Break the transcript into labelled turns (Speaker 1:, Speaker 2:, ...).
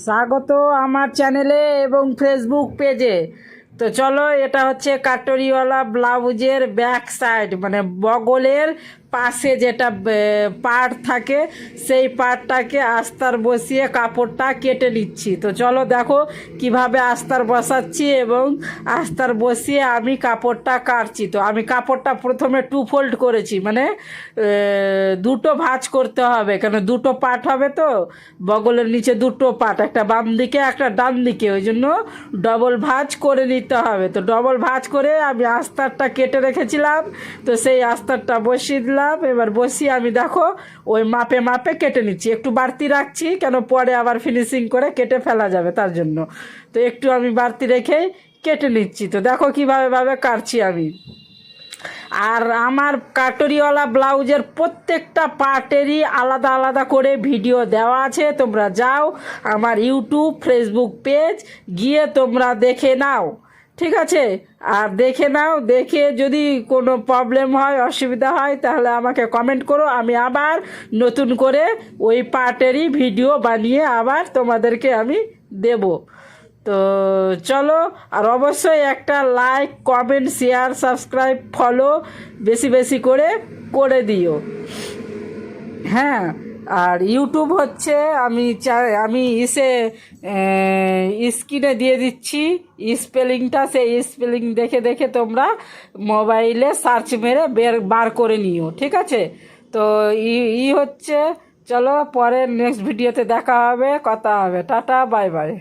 Speaker 1: স্বাগত আমার চ্যানেলে এবং ফেসবুক পেজে। তো চলো, এটা হচ্ছে কাটরিওয়ালা ব্লাউজের ব্যাক সাইড, মানে বগলের পাশে যেটা পার্ট থাকে সেই পার্টটাকে আস্তার বসিয়ে কাপড়টা কেটে নিচ্ছি। তো চলো দেখো কিভাবে আস্তার বসাচ্ছি এবং আস্তার বসিয়ে আমি কাপড়টা কাটছি। তো আমি কাপড়টা প্রথমে টু ফোল্ড করেছি, মানে দুটো ভাঁজ করতে হবে, কেন দুটো পার্ট হবে তো, বগলের নিচে দুটো পার্ট, একটা বাম দিকে একটা ডান দিকে, ওই জন্য ডবল ভাঁজ করে নিতে হবে। তো ডবল ভাঁজ করে আমি আস্তারটা কেটে রেখেছিলাম, তো সেই আস্তারটা বসিয়ে দিলাম। এবার বসিয়ে আমি দেখো ওই মাপে মাপে কেটে নিচ্ছি, একটু বাড়তি রাখছি কেন পরে আবার ফিনিশিং করে কেটে ফেলা যাবে তার জন্য। তো একটু আমি বাড়তি রেখেই কেটে নিচ্ছি। তো দেখো কীভাবে কাটছি আমি। আর আমার কাটরিওয়ালা ব্লাউজের প্রত্যেকটা পার্টেরই আলাদা আলাদা করে ভিডিও দেওয়া আছে, তোমরা যাও আমার ইউটিউব ফেসবুক পেজ গিয়ে তোমরা দেখে নাও, ঠিক আছে? আর দেখে নাও, দেখে যদি কোনো প্রবলেম হয়, অসুবিধা হয়, তাহলে আমাকে কমেন্ট করো, আমি আবার নতুন করে ওই পার্টেরই ভিডিও বানিয়ে আবার তোমাদেরকে আমি দেব। তো চলো, আর অবশ্যই একটা like, comment, share, subscribe, follow বেশি বেশি করে করে দিও। হ্যাঁ, আর ইউটিউব হচ্ছে আমি স্ক্রিনে দিয়ে দিচ্ছি স্পেলিংটা, সেই স্পেলিং দেখে দেখে তোমরা মোবাইলে সার্চ মেরে বার করে নিও, ঠিক আছে? তো হচ্ছে, চলো পরে নেক্সট ভিডিওতে দেখা হবে, কথা হবে। Tata, bye bye.